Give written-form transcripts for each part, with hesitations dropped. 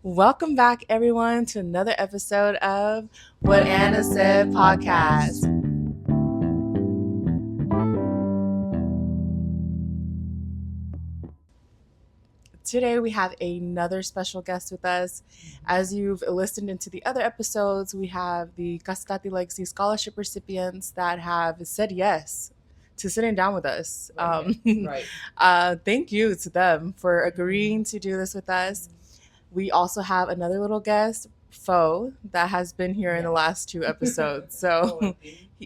Welcome back, everyone, to another episode of What Anna Said podcast. Today, we have another special guest with us. As you've listened into the other episodes, we have the Cascati Legacy Scholarship recipients that have said yes to sitting down with us. Right. Thank you to them for agreeing to do this with us. We also have another little guest, Fo, that has been here in the last two episodes. So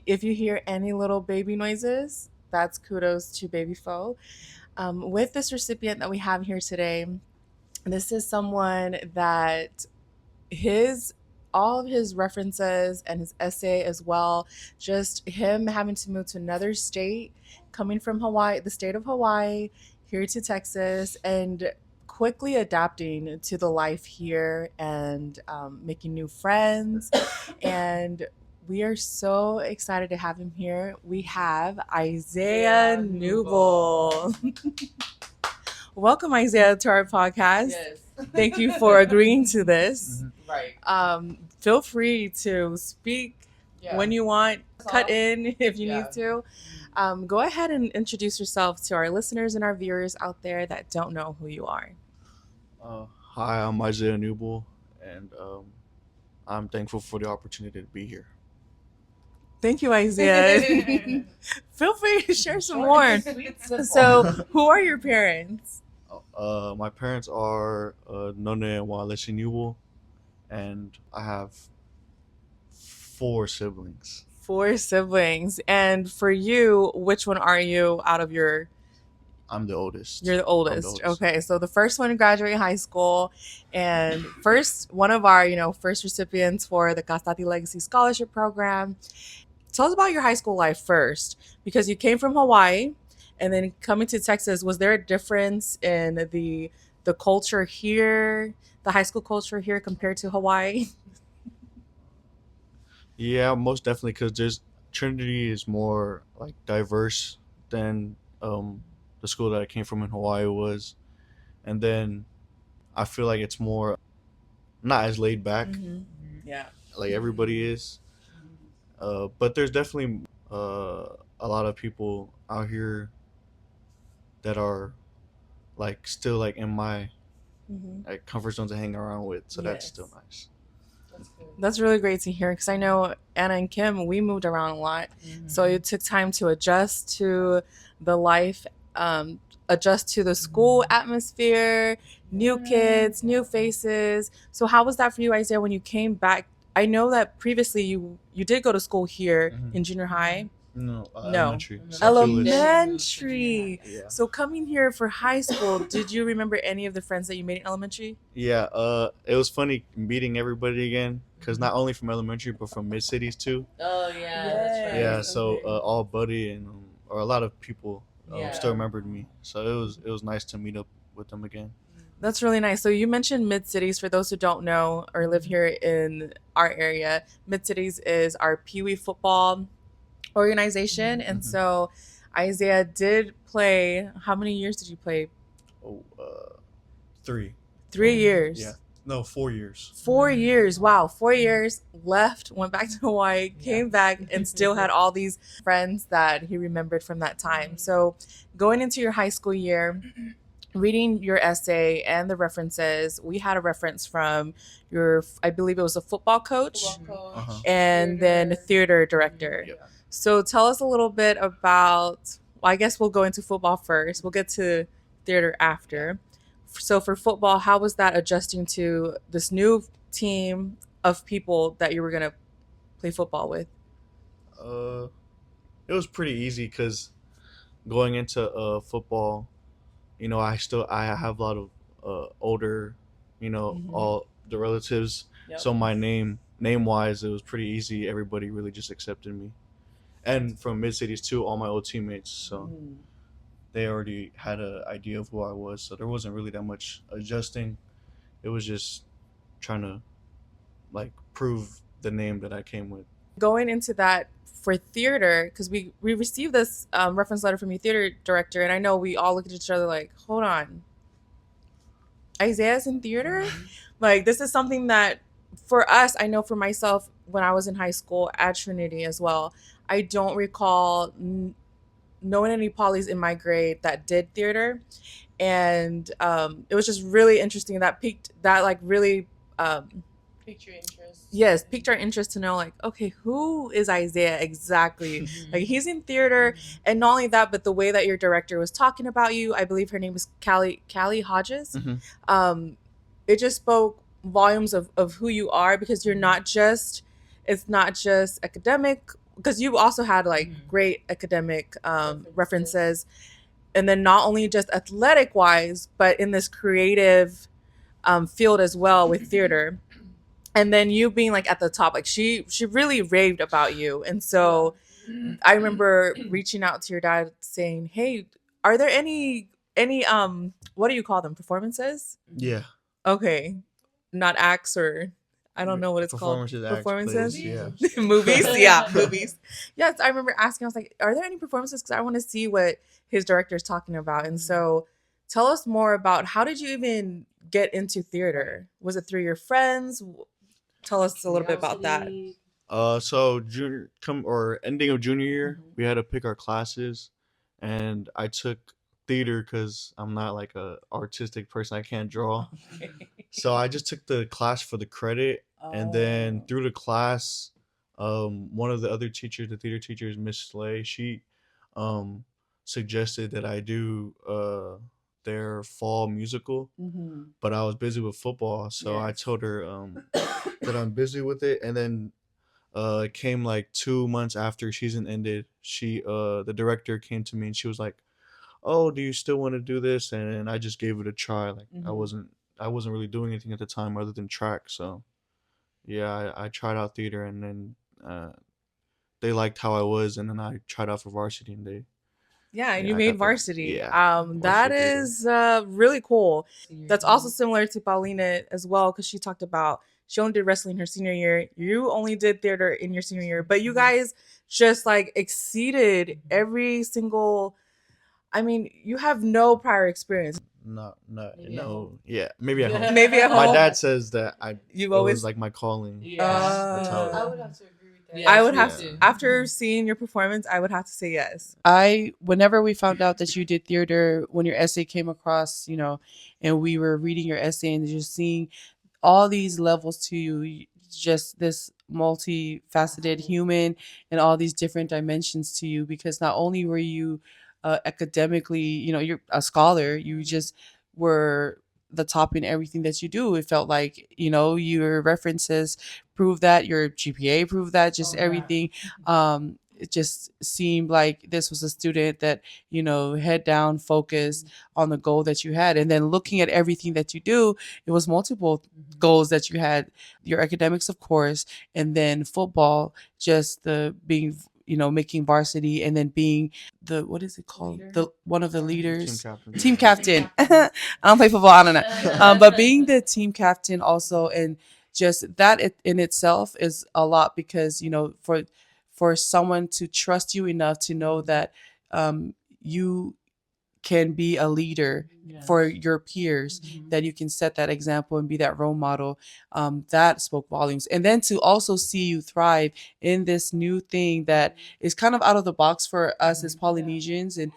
if you hear any little baby noises, that's kudos to baby Fo. With this recipient that we have here today, this is someone that all of his references and his essay as well, just him having to move to another state, coming from Hawaii, the state of Hawaii, here to Texas, and quickly adapting to the life here and making new friends. And we are so excited to have him here. We have Isaiah Kneubuhl. Welcome, Isaiah, to our podcast. Yes. Thank you for agreeing to this. Right. Feel free to speak when you want, cut in if you need to. Go ahead and introduce yourself to our listeners and our viewers out there that don't know who you are. Hi, I'm Isaiah Kneubuhl, and I'm thankful for the opportunity to be here. Thank you, Isaiah. Feel free to share some more. So, who are your parents? My parents are None and Wallace Kneubuhl, and I have 4 siblings. 4 siblings. And for you, which one are you out of your... I'm the oldest. You're the oldest. Okay, so the first one to graduate high school, and one of our, first recipients for the Cascati Legacy Scholarship Program. Tell us about your high school life first, because you came from Hawaii, and then coming to Texas. Was there a difference in the culture here, the high school culture here compared to Hawaii? Yeah, most definitely, because Trinity is more like diverse than the school that I came from in Hawaii was, and then I feel like it's more not as laid back. Mm-hmm. Yeah, like everybody is, but there's definitely a lot of people out here that are like still like in my like comfort zone to hang around with, so that's still nice. That's really great to hear, because I know Anna and Kim, we moved around a lot, so it took time to adjust to the life, adjust to the school atmosphere, new kids, new faces. So how was that for you, Isaiah, when you came back? I know that previously you did go to school here in junior high. No, No. elementary. Elementary. Yeah. So coming here for high school, did you remember any of the friends that you made in elementary? Yeah, it was funny meeting everybody again, because not only from elementary but from mid cities too. Oh yeah, that's right. Yeah, so all buddy and or a lot of people still remembered me, so it was nice to meet up with them again. That's really nice. So you mentioned Mid-Cities. For those who don't know or live here in our area, Mid-Cities is our Pee Wee football organization. And so Isaiah did play. How many years did you play? 3. 3 years. Yeah. No, 4 years. 4 years. Wow. 4 years, left, went back to Hawaii, came back, and still had all these friends that he remembered from that time. So going into your high school year, reading your essay and the references, we had a reference from I believe it was a football coach, and then a theater director. Yep. So tell us a little bit about, well, I guess we'll go into football first. We'll get to theater after. So for football, how was that adjusting to this new team of people that you were going to play football with? It was pretty easy, because going into football, I have a lot of older, all the relatives. Yep. So my name wise, it was pretty easy. Everybody really just accepted me, and from mid cities too, all my old teammates. So they already had an idea of who I was. So there wasn't really that much adjusting. It was just trying to like prove the name that I came with. Going into that for theater, because we received this reference letter from your theater director, and I know we all looked at each other like, hold on, Isaiah's in theater. Like, this is something that for us, I know for myself, when I was in high school at Trinity as well, I don't recall knowing any polys in my grade that did theater. And it was just really interesting. That piqued that, like, really Piqued your interest. yes, piqued our interest to know, like, okay, who is Isaiah exactly? Like, he's in theater, and not only that, but the way that your director was talking about you, I believe her name was Callie Hodges. Mm-hmm. It just spoke volumes of who you are, because you're not just, it's not just academic, because you also had like great academic references, and then not only just athletic wise, but in this creative field as well with theater. And then you being like at the top, like she really raved about you. And so I remember reaching out to your dad saying, hey, are there any what do you call them, performances? Yeah. Okay, not acts, or I don't know what it's called. Performances, acts, plays, yeah. Movies, yeah, movies. Yes, I remember asking, I was like, are there any performances, because I want to see what his director is talking about. And so tell us more about, how did you even get into theater? Was it through your friends? Tell us a little bit about that. So ending of junior year, we had to pick our classes, and I took theater because I'm not like a artistic person. I can't draw, so I just took the class for the credit, and then through the class, one of the other teachers, the theater teachers, Miss Slay, she suggested that I do their fall musical, but I was busy with football, so I told her that I'm busy with it, and then it came like 2 months after season ended. The director came to me and she was like, "Oh, do you still want to do this?" And I just gave it a try. Like I wasn't really doing anything at the time other than track, so yeah, I tried out theater, and then they liked how I was, and then I tried out for varsity, and they yeah, and yeah, you I made got varsity. varsity That theater. is really cool. That's also similar to Paulina as well, because she talked about she only did wrestling her senior year. You only did theater in your senior year, but you guys just like exceeded every single. I mean, you have no prior experience. No, yeah, maybe at home. Maybe at My home. dad says that it always was like my calling. Yeah. That's how I would have to agree with that. I would have to, after seeing your performance, I would have to say yes. Whenever we found out that you did theater, when your essay came across, and we were reading your essay and just seeing all these levels to you, just this multifaceted human and all these different dimensions to you, because not only were you academically, you're a scholar, you just were the top in everything that you do. It felt like, your references prove that, your GPA proved that, just everything. It just seemed like this was a student that, head down, focused on the goal that you had. And then looking at everything that you do, it was multiple goals that you had, your academics, of course, and then football, just the being, making varsity, and then being the, what is it called? The one of the leaders, team captain. I don't play football. I don't know. But being the team captain also, and just that in itself is a lot, because, for someone to trust you enough to know that you can be a leader for your peers, that you can set that example and be that role model, that spoke volumes. And then to also see you thrive in this new thing that is kind of out of the box for us as Polynesians, and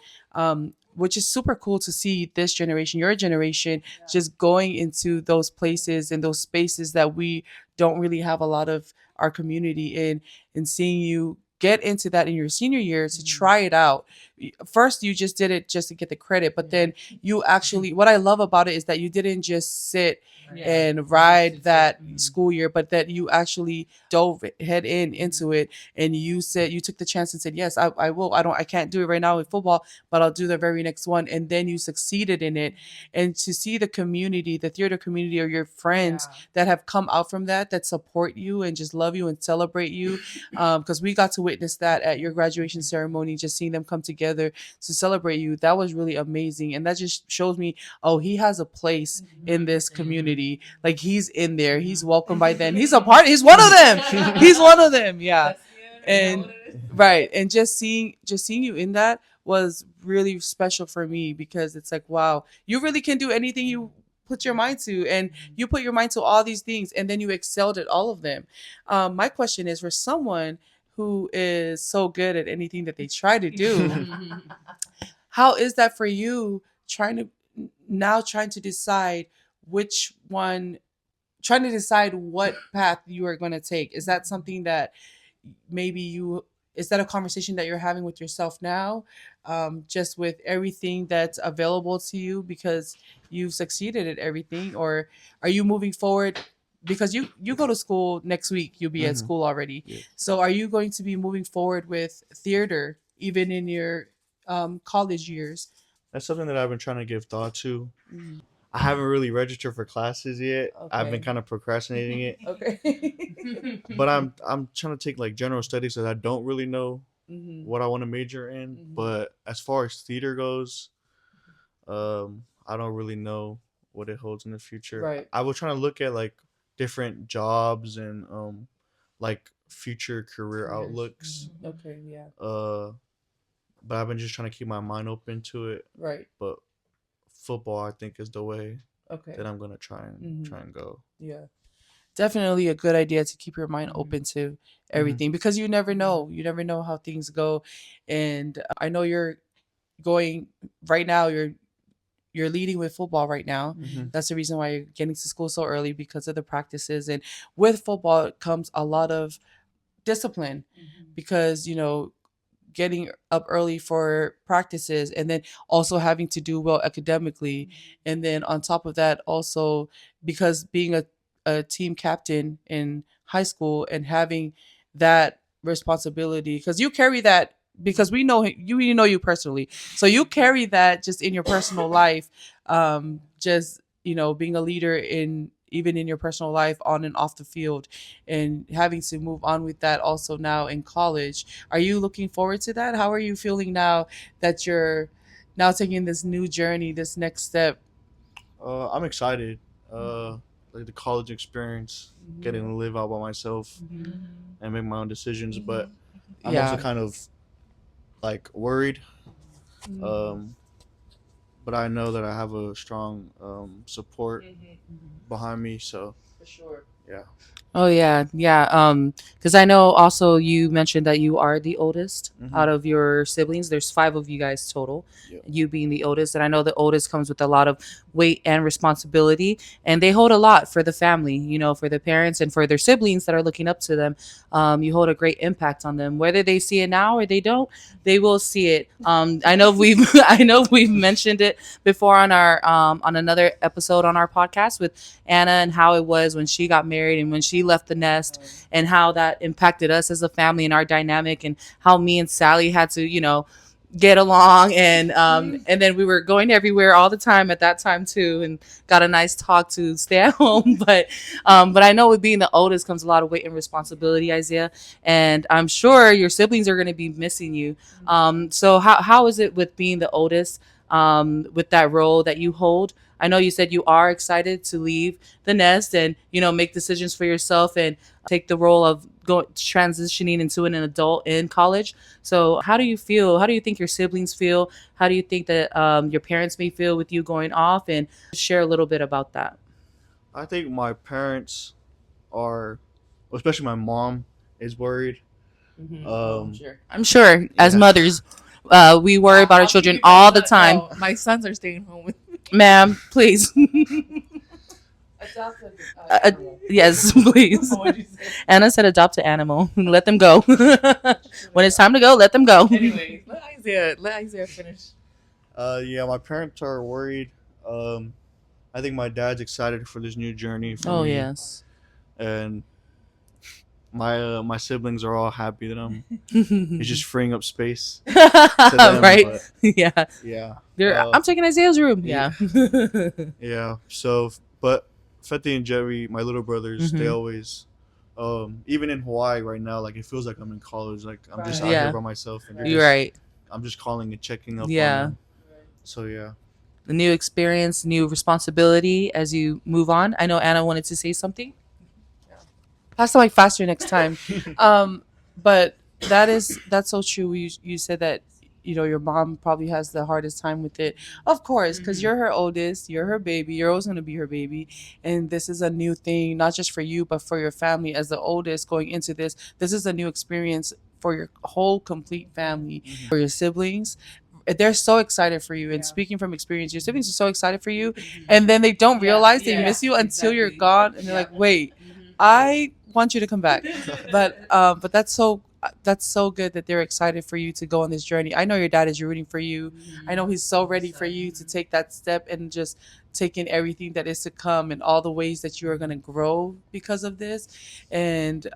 which is super cool to see this generation, your generation, just going into those places and those spaces that we don't really have a lot of our community in, and seeing you get into that in your senior year to try it out. First, you just did it just to get the credit, but then you actually, what I love about it is that you didn't just sit and ride that school year, but that you actually dove head into it, and you said, you took the chance and said, yes, I will. I can't do it right now with football, but I'll do the very next one. And then you succeeded in it. And to see the community, the theater community, or your friends that have come out from that support you and just love you and celebrate you, because we got to witness that at your graduation ceremony, just seeing them come together to celebrate you. That was really amazing, and that just shows me, oh, he has a place in this community. Like, he's in there, he's welcome by them, he's a part, he's one of them. He's one of them, yeah. And right, and just seeing you in that was really special for me, because it's like, wow, you really can do anything you put your mind to, and you put your mind to all these things, and then you excelled at all of them. My question is, for someone who is so good at anything that they try to do, how is that for you, trying to decide which one, trying to decide what path you are going to take? Is that something that maybe is that a conversation that you're having with yourself now, just with everything that's available to you because you've succeeded at everything? Or are you moving forward because you go to school next week, you'll be at Mhm. school already? Yeah. So are you going to be moving forward with theater even in your college years? That's something that I've been trying to give thought to. Mhm. I haven't really registered for classes yet. I've been Okay. kind of procrastinating it, Okay. but I'm trying to take like general studies that I don't really know Mhm. what I want to major in. Mhm. But as far as theater goes, I don't really know what it holds in the future. Right. I was trying to look at like different jobs and like future career Careers. outlooks. Okay, yeah. But I've been just trying to keep my mind open to it. Right. But football, I think, is the way Okay. that I'm gonna try and go. Yeah. Definitely a good idea to keep your mind open to everything, because you never know. You never know how things go. And I know you're going right now, you're leading with football right now. Mhm. That's the reason why you're getting to school so early, because of the practices. And with football comes a lot of discipline, because getting up early for practices, and then also having to do well academically, and then on top of that also, because being a team captain in high school and having that responsibility, because you carry that, because we know you personally, so you carry that just in your personal life, just being a leader in even in your personal life, on and off the field, and having to move on with that also now in college. Are you looking forward to that? How are you feeling now that you're now taking this new journey, this next step? I'm excited. Like the college experience, getting to live out by myself and make my own decisions. But I'm also Yeah. kind of like worried. Um, but I know that I have a strong support behind me. So For sure. yeah. Oh yeah, yeah. Because I know also you mentioned that you are the oldest Mhm. out of your siblings. There's five of you guys total. Yep. You being the oldest, and I know the oldest comes with a lot of weight and responsibility, and they hold a lot for the family. For the parents and for their siblings that are looking up to them. You hold a great impact on them, whether they see it now or they don't. They will see it. I know we've mentioned it before on our on another episode on our podcast with Anna, and how it was when she got married and when she left the nest, and how that impacted us as a family and our dynamic, and how me and Sally had to, get along, and then we were going everywhere all the time at that time too, and got a nice talk to stay at home. But I know with being the oldest comes a lot of weight and responsibility, Isaiah, and I'm sure your siblings are going to be missing you. So how is it with being the oldest, with that role that you hold? I know you said you are excited to leave the nest and make decisions for yourself and take the role of transitioning into an adult in college. So how do you feel? How do you think your siblings feel? How do you think that your parents may feel with you going off? And share a little bit about that. I think my parents are, especially my mom, is worried. I'm sure as Yeah. mothers, we worry about our children all the time. No, my sons are staying home with me. Ma'am, please. Uh, yes, please. Anna said adopt an animal. Let them go. When it's time to go, let them go. Anyway, let Isaiah finish. Yeah, my parents are worried. I think my dad's excited for this new journey for Oh me. yes. And my siblings are all happy that it's just freeing up space to them. Right? But Yeah. yeah, I'm taking Isaiah's room. Yeah. yeah. So, but Fetty and Jerry, my little brothers, they Mhm. always, even in Hawaii right now, like it feels like I'm in college. Like I'm just out Yeah. here by myself, and You're right. I'm just calling and checking up on Yeah. them. So yeah. The new experience, new responsibility as you move on. I know Anna wanted to say something. Pass the mic faster next time. But that's so true. You said that your mom probably has the hardest time with it, of course, because you're her oldest, you're her baby, you're always going to be her baby, and this is a new thing, not just for you but for your family. As the oldest going into this is a new experience for your whole complete family, for your siblings. They're so excited for you, and speaking from experience, your siblings are so excited for you, and then they don't realize they miss you until you're gone, and they're like, wait, I want you to come back. But that's so good that they're excited for you to go on this journey. I know your dad is rooting for you. I know he's so ready for you to take that step and just take in everything that is to come and all the ways that you are going to grow because of this. And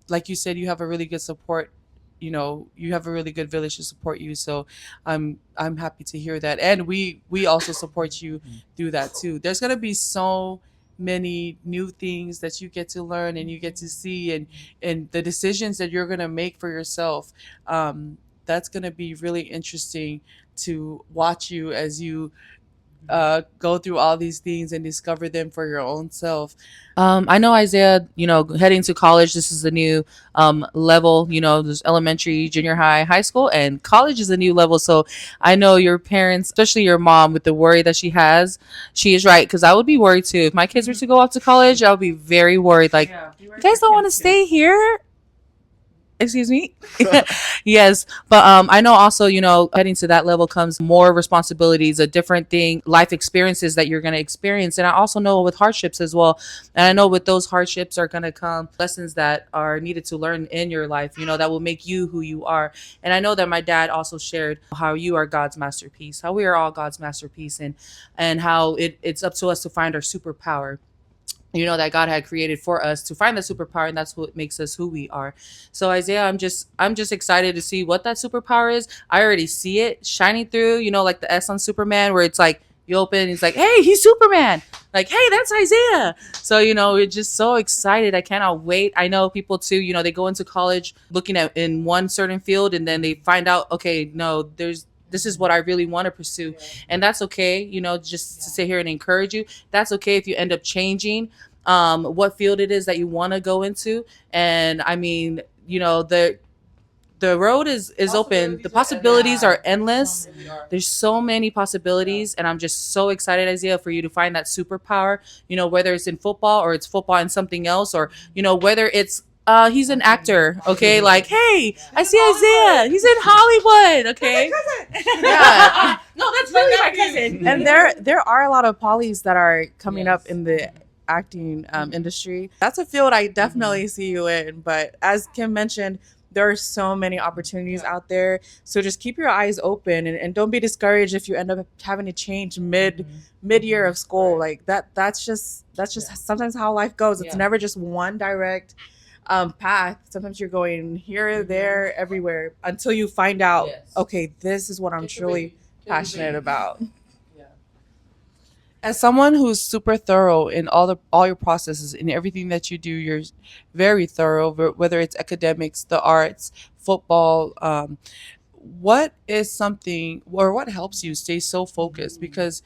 like you said, you have a really good support. You have a really good village to support you. So I'm happy to hear that, and we also support you through that too. There's going to be so many new things that you get to learn and you get to see, and the decisions that you're going to make for yourself. That's going to be really interesting to watch you as you go through all these things and discover them for your own self. I know Isaiah, heading to college, this is a new level. There's elementary, junior high, high school, and college is a new level. So I know your parents, especially your mom, with the worry that she has, she is right. Because I would be worried too. If my kids were to go off to college, I would be very worried. Like, you guys don't want to stay here? Excuse me. Yes, but I know also, heading to that level comes more responsibilities, a different thing, life experiences that you're going to experience. And I also know with hardships as well, and I know with those hardships are going to come lessons that are needed to learn in your life, that will make you who you are. And I know that my dad also shared how you are God's masterpiece, how we are all God's masterpiece, and how it's up to us to find our superpower, that God had created for us to find the superpower, and that's what makes us who we are. So Isaiah, I'm just excited to see what that superpower is. I already see it shining through, like the S on Superman, where it's like you open, it's like, hey, he's Superman. Like, hey, that's Isaiah. So, we're just so excited. I cannot wait. I know people too, they go into college looking at in one certain field, and then they find out, okay, no, this is what I really want to pursue. And that's okay, just to sit here and encourage you. That's okay if you end up changing what field it is that you want to go into. And I mean, the road is open. The possibilities are endless. There's so many possibilities, and I'm just so excited, Isaiah, for you to find that superpower, whether it's in football or it's football and something else, or whether it's he's an actor, okay? Like, hey, I see Isaiah. He's in Hollywood, okay? Yeah. No, that's really my cousin. And there are a lot of polys that are coming up in the acting industry. That's a field I definitely see you in. But as Kim mentioned, there are so many opportunities out there. So just keep your eyes open, and don't be discouraged if you end up having to change mid-year of school. Like that's just sometimes how life goes. It's never just one direct path. Sometimes you're going here, there, everywhere until you find out, okay, this is what I'm truly passionate about. As someone who's super thorough in all your processes, in everything that you do, you're very thorough. Whether it's academics, the arts, football, what is something, or what helps you stay so focused? Because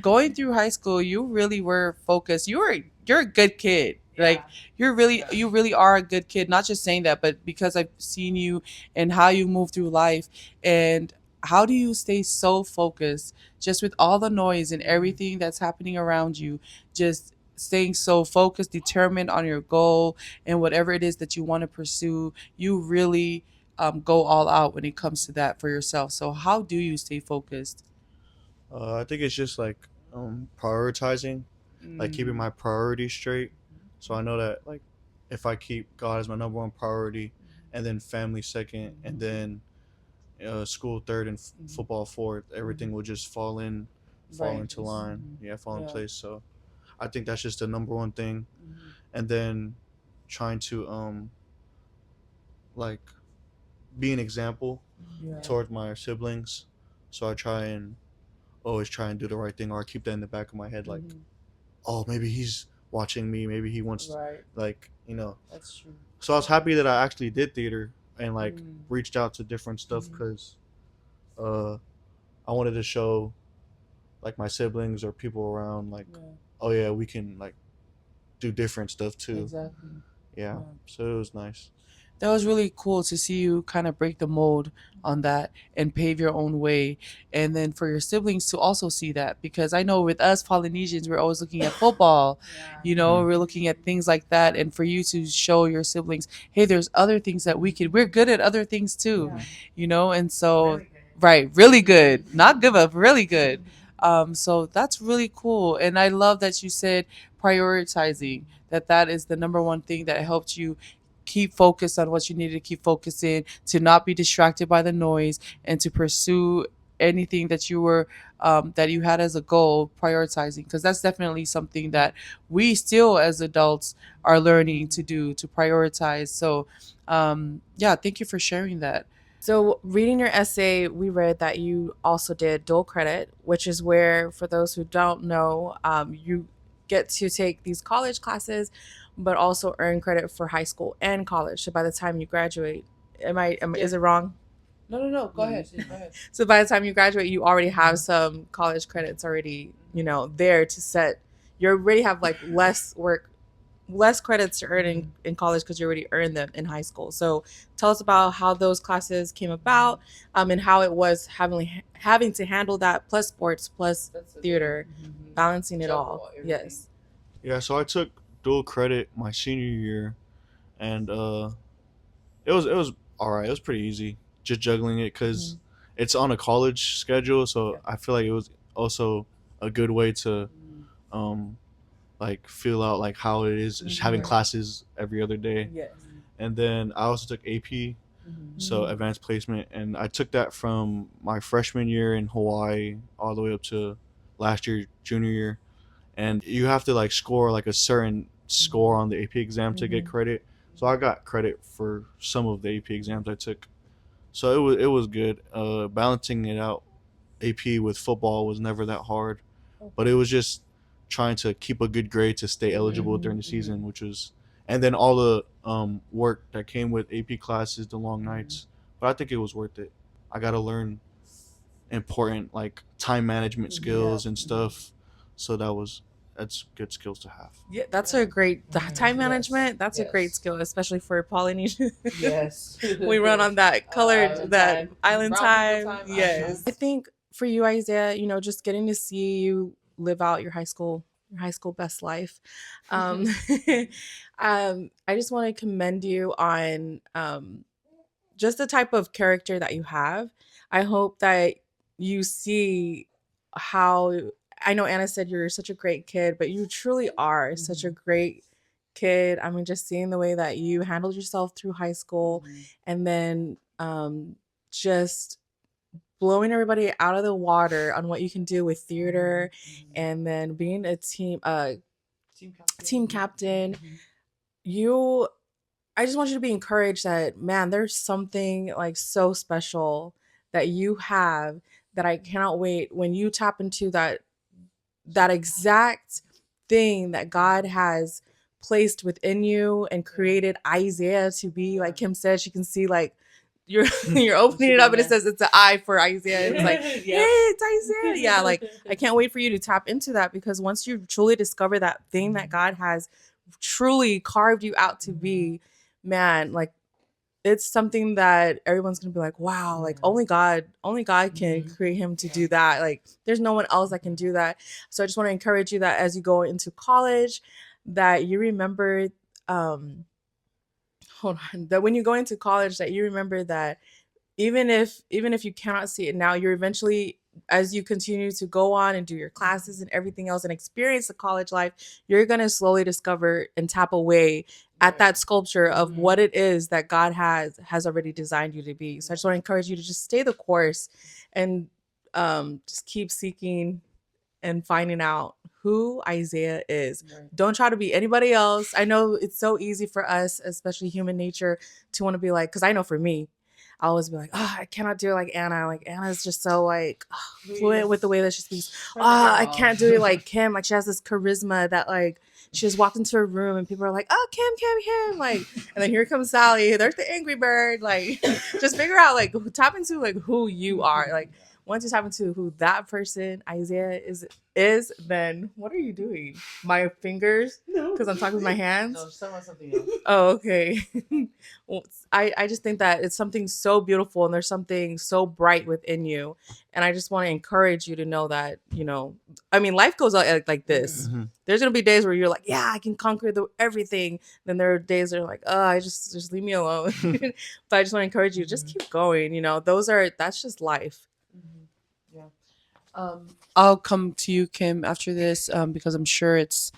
going through high school, you really were focused. You're a good kid. Like you really are a good kid. Not just saying that, but because I've seen you and how you move through life. And how do you stay so focused just with all the noise and everything that's happening around you, just staying so focused, determined on your goal and whatever it is that you want to pursue? You really go all out when it comes to that for yourself. So how do you stay focused? I think it's just like prioritizing, like keeping my priorities straight. So I know that like if I keep God as my number one priority, and then family second, and then school third, and football fourth, everything will just fall into line. Fall in place. So I think that's just the number one thing. And then trying to like be an example toward my siblings. So I always try and do the right thing, or I keep that in the back of my head, like, oh, maybe he's watching me, maybe he wants, like, That's true. So I was happy that I actually did theater and like reached out to different stuff, because I wanted to show like my siblings or people around, like, oh yeah, we can like do different stuff too. Exactly. So it was nice. that was really cool to see you kind of break the mold on that and pave your own way. And then for your siblings to also see that, because I know with us Polynesians, we're always looking at football, Mhm. we're looking at things like that. And for you to show your siblings, hey, there's other things that we're good at other things too, and so, right, really good, not give up, really good. So that's really cool. And I love that you said prioritizing, that is the number one thing that helped you keep focused on what you needed to keep focused in, to not be distracted by the noise, and to pursue anything that you had as a goal, prioritizing, because that's definitely something that we still as adults are learning to do, to prioritize. So yeah, thank you for sharing that. So, reading your essay, we read that you also did dual credit, which is where, for those who don't know, you get to take these college classes, but also earn credit for high school and college. So, by the time you graduate, is it wrong? No, go ahead. Go ahead. So, by the time you graduate, you already have some college credits already, there to set. You already have like less credits to earn in college because you already earned them in high school. So tell us about how those classes came about, and how it was having to handle that, plus sports, plus theater, balancing it all. Yes. Yeah, so I took dual credit my senior year, and it was all right. It was pretty easy, just juggling it because it's on a college schedule. So I feel like it was also a good way to um like feel out like how it is just having classes every other day. Yes. And then I also took AP, so advanced placement, and I took that from my freshman year in Hawaii all the way up to last year junior year. And you have to like score like a certain score on the AP exam to get credit. So I got credit for some of the AP exams I took. So it was good. Balancing it out, AP with football was never that hard, but it was just trying to keep a good grade to stay eligible during the season, which was, and then all the work that came with AP classes, the long nights. But I think it was worth it. I got to learn important like time management skills and stuff. So that's good skills to have. Yeah, that's a great time management. That's a great skill, especially for Polynesian. Yes. We run on that colored Island that time. island Brown time. people time, Yes. I think for you, Isaiah, just getting to see you live out your high school best life. I just want to commend you on just the type of character that you have. I hope that you see how, I know Anna said you're such a great kid, but you truly are such a great kid. I mean, just seeing the way that you handled yourself through high school, and then just blowing everybody out of the water on what you can do with theater, and then being a team captain. You I just want you to be encouraged that, man, there's something like so special that you have, that I cannot wait when you tap into that exact thing that God has placed within you and created Isaiah to be. Like Kim said, she can see like you're you're opening it up and it says it's an I for Isaiah. It's like, hey, it's Isaiah. Yeah, like I can't wait for you to tap into that, because once you truly discover that thing that God has truly carved you out to be, man, like it's something that everyone's gonna be like, wow, like only God can create him to do that. Like there's no one else that can do that. So I just want to encourage you that as you go into college, that you remember, that when you go into college, that you remember that even if you cannot see it now, you're eventually, as you continue to go on and do your classes and everything else and experience the college life, you're going to slowly discover and tap away at that sculpture of what it is that God has already designed you to be. So I just want to encourage you to just stay the course, and just keep seeking and finding out who Isaiah is. Don't try to be anybody else. I know it's so easy for us, especially human nature, to want to be like, because I know for me, I always be like, oh, I cannot do it like Anna. Like Anna's just so like fluent with the way that she speaks. I can't do it like Kim. Like she has this charisma that like she just walked into a room and people are like, oh, Kim. Like, and then here comes Sally. There's the angry bird. Like, just figure out like tap into like who you are. Like once you tap into who that person Isaiah is, then what are you doing? My fingers, because I'm talking with my hands. No, she's talking about something else. Oh, okay. Well, I just think that it's something so beautiful and there's something so bright within you. And I just want to encourage you to know that, I mean, life goes out like this. Mhm. There's going to be days where you're like, yeah, I can conquer everything. Then there are days that are like, oh, I just leave me alone. But I just want to encourage you, just keep going. That's just life. Yeah. I'll come to you, Kim, after this, because I'm sure it's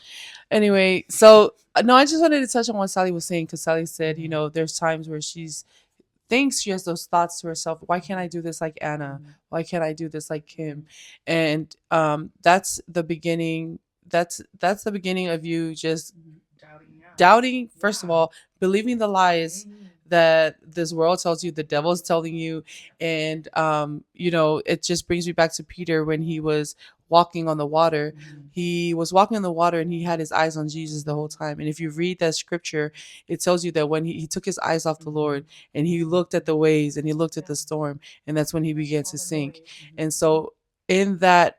anyway. So no, I just wanted to touch on what Sally was saying because Sally said, there's times where she's thinks she has those thoughts to herself. Why can't I do this like Anna? Why can't I do this like Kim? And that's the beginning. That's the beginning of you just doubting. First of all, believing the lies that this world tells you, the devil's telling you, and it just brings me back to Peter when he was walking on the water. He was walking on the water and he had his eyes on Jesus the whole time. And if you read that scripture, it tells you that when he took his eyes off the Lord and he looked at the waves and he looked at the storm, and that's when he began to sink. And so in that,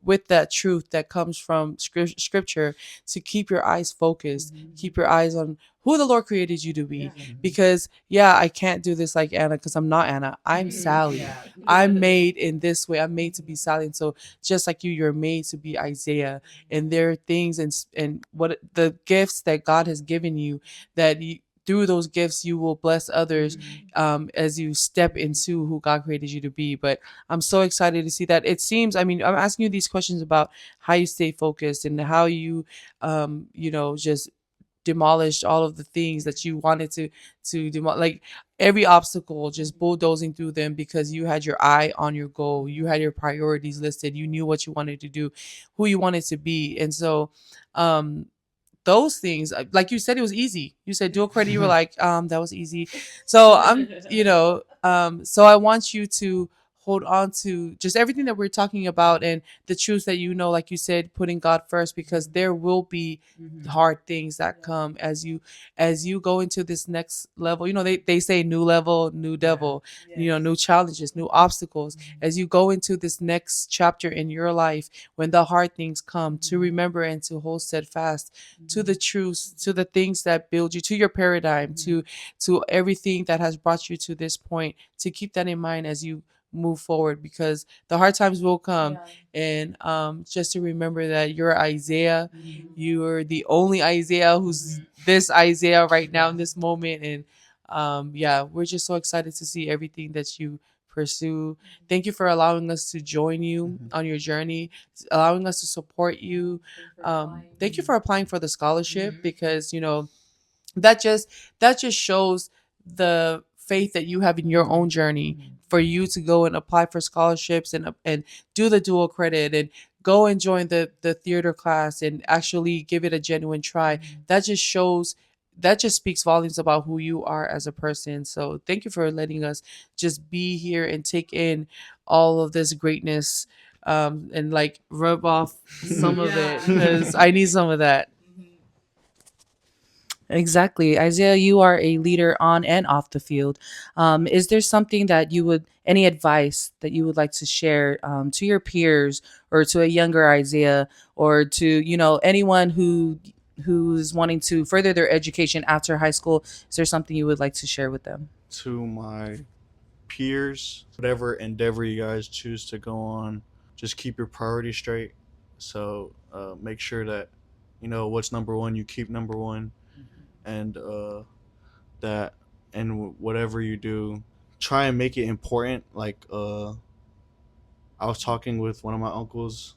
with that truth that comes from scripture, to keep your eyes focused, keep your eyes on who the Lord created you to be. Because I can't do this like Anna because I'm not Anna. I'm Sally. I'm made in this way. I'm made to be Sally. And so just like you're made to be Isaiah. And there are things and what the gifts that God has given you that through those gifts, you will bless others as you step into who God created you to be. But I'm so excited to see that. It seems, I'm asking you these questions about how you stay focused and how you, just demolished all of the things that you wanted to demolish, like every obstacle, just bulldozing through them because you had your eye on your goal. You had your priorities listed. You knew what you wanted to do, who you wanted to be. And so, those things, like you said, it was easy. You said dual credit. You were like, that was easy. So so I want you to hold on to just everything that we're talking about and the truth that like you said, putting God first, because there will be hard things that come as you go into this next level. They say new level, new devil, new challenges, new obstacles. As you go into this next chapter in your life, when the hard things come, to remember and to hold steadfast to the truths, to the things that build you, to your paradigm, to everything that has brought you to this point, to keep that in mind as you move forward, because the hard times will come. And just to remember that you're Isaiah, you're the only Isaiah who's this Isaiah right now in this moment. And we're just so excited to see everything that you pursue. Thank you for allowing us to join you on your journey, allowing us to support you. Thank you for applying for the scholarship, because that just shows the faith that you have in your own journey, for you to go and apply for scholarships and do the dual credit and go and join the theater class and actually give it a genuine try. That just speaks volumes about who you are as a person. So thank you for letting us just be here and take in all of this greatness, and like rub off some of it, because I need some of that. Exactly. Isaiah, you are a leader on and off the field. Is there something that any advice that you would like to share to your peers, or to a younger Isaiah, or to, anyone who's wanting to further their education after high school? Is there something you would like to share with them? To my peers, whatever endeavor you guys choose to go on, just keep your priorities straight. So make sure that what's number one, you keep number one. And that, and whatever you do, try and make it important. Like I was talking with one of my uncles,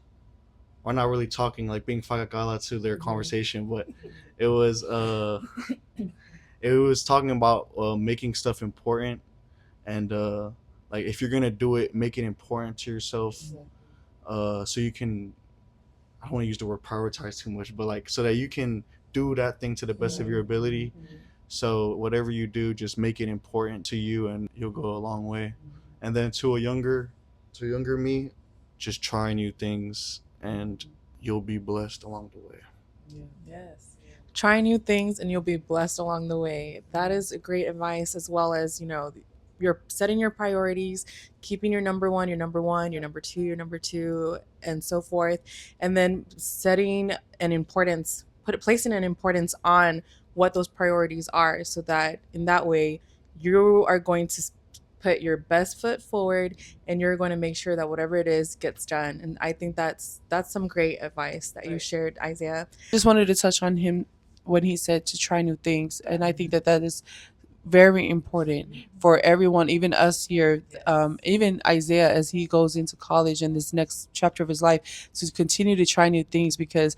or not really talking, like being fagakala to their conversation, but it was talking about making stuff important. And like, if you're gonna do it, make it important to yourself, so you can, I don't want to use the word prioritize too much, but like, so that you can do that thing to the best of your ability. So whatever you do, just make it important to you, and you'll go a long way. And then to a younger me, just try new things, and you'll be blessed along the way. Yes. Try new things and you'll be blessed along the way. That is great advice, as well as, you're setting your priorities, keeping your number one, your number one, your number two, your number two, and so forth, and then setting an importance, placing an importance on what those priorities are, so that in that way you are going to put your best foot forward, and you're going to make sure that whatever it is gets done. And I think that's some great advice that you shared, Isaiah. Just wanted to touch on him when he said to try new things, and I think that is very important for everyone, even us here, even Isaiah as he goes into college in this next chapter of his life, to continue to try new things, because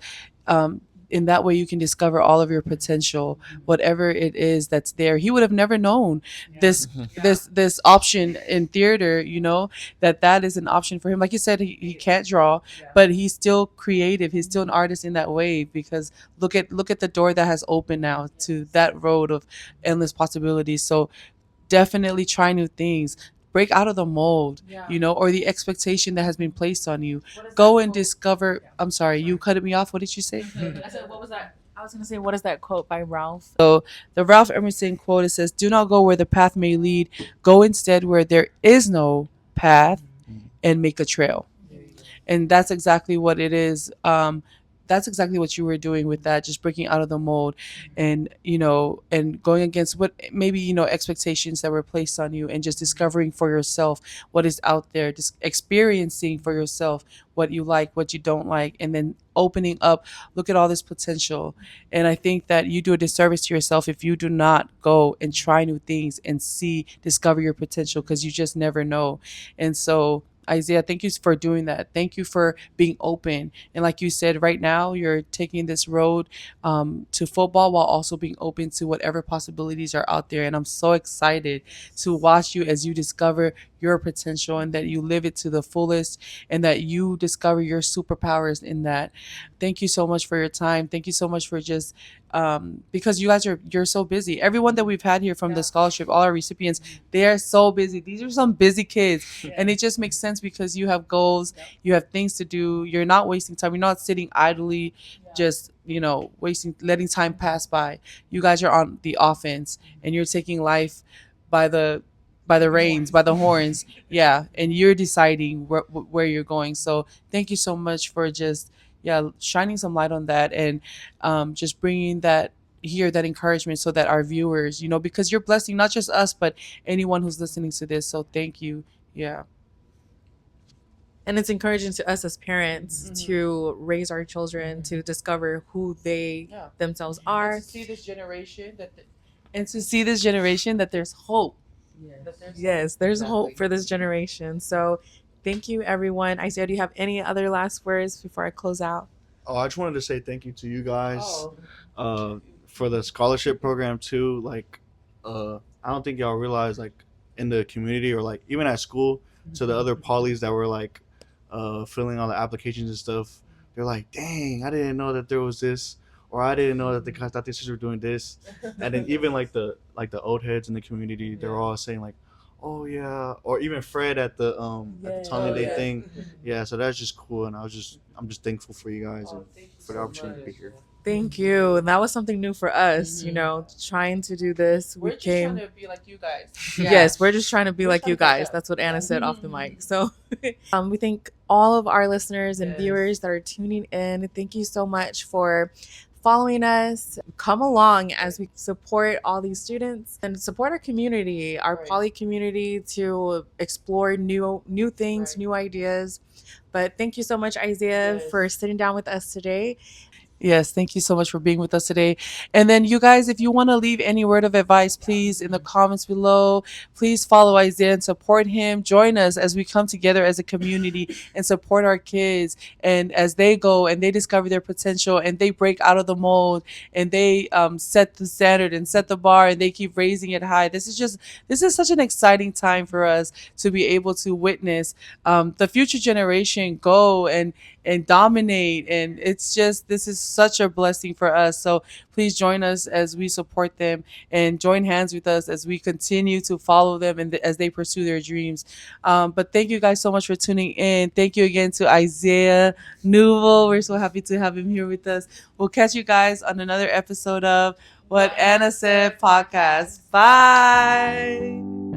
in that way you can discover all of your potential, whatever it is that's there. He would have never known this this option in theater, that is an option for him. Like you said, he can't draw, but he's still creative, he's still an artist in that way, because look at the door that has opened now to that road of endless possibilities. So definitely try new things, break out of the mold, or the expectation that has been placed on you. Go and discover. I'm sorry, you cut me off. What did you say? I said, what was that? I was going to say, what is that quote by Ralph? So the Ralph Emerson quote, it says, "Do not go where the path may lead. Go instead where there is no path, and make a trail." And that's exactly what it is. That's exactly what you were doing with that, just breaking out of the mold, and and going against what maybe expectations that were placed on you, and just discovering for yourself what is out there, just experiencing for yourself what you like, what you don't like, and then opening up. Look at all this potential. And I think that you do a disservice to yourself if you do not go and try new things and discover your potential, because you just never know. And so, Isaiah, thank you for doing that. Thank you for being open. And like you said, right now you're taking this road to football, while also being open to whatever possibilities are out there. And I'm so excited to watch you as you discover your potential, and that you live it to the fullest, and that you discover your superpowers in that. Thank you so much for your time. Thank you so much for just because you're so busy. Everyone that we've had here from the scholarship, all our recipients, they are so busy. These are some busy kids, and it just makes sense because you have goals, you have things to do. You're not wasting time. You're not sitting idly, just letting time pass by. You guys are on the offense, and you're taking life by the reins, by the horns. Yeah, and you're deciding where you're going. So thank you so much for just shining some light on that, and just bringing that encouragement, so that our viewers, because you're blessing not just us but anyone who's listening to this. So thank you. Yeah. And it's encouraging to us as parents to raise our children to discover who they themselves are, And to see this generation that there's hope. Yes, there's hope for this generation. So thank you, everyone. Isaiah, do you have any other last words before I close out? Oh, I just wanted to say thank you to you guys for the scholarship program too. Like, I don't think y'all realize, like, in the community, or like even at school, to the other polys that were like filling all the applications and stuff, they're like, "Dang, I didn't know that there was this," or "I didn't know that the thought teachers were doing this." And then even like the old heads in the community, they're all saying like, "Oh yeah," or even Fred at the Tommy Day thing. Yeah, so that's just cool, and I'm just thankful for you guys and for the opportunity to be here. Thank you. And that was something new for us, trying to do this. We're just trying to be like you guys. Yes, we're just trying to be like you guys. That's what Anna said off the mic. So we thank all of our listeners and viewers that are tuning in. Thank you so much for following us. Come along as we support all these students and support our community, our poly community, to explore new things, new ideas. But thank you so much, Isaiah, for sitting down with us today. Yes, thank you so much for being with us today. And then you guys, if you want to leave any word of advice, please, in the comments below, please follow Isaiah and support him. Join us as we come together as a community and support our kids, and as they go and they discover their potential and they break out of the mold, and they set the standard and set the bar, and they keep raising it high. This is such an exciting time for us to be able to witness the future generation go and dominate. And this is such a blessing for us. So please join us as we support them, and join hands with us as we continue to follow them and as they pursue their dreams. But thank you guys so much for tuning in. Thank you again to Isaiah Kneubuhl. We're so happy to have him here with us. We'll catch you guys on another episode of What Anna Said podcast. Bye.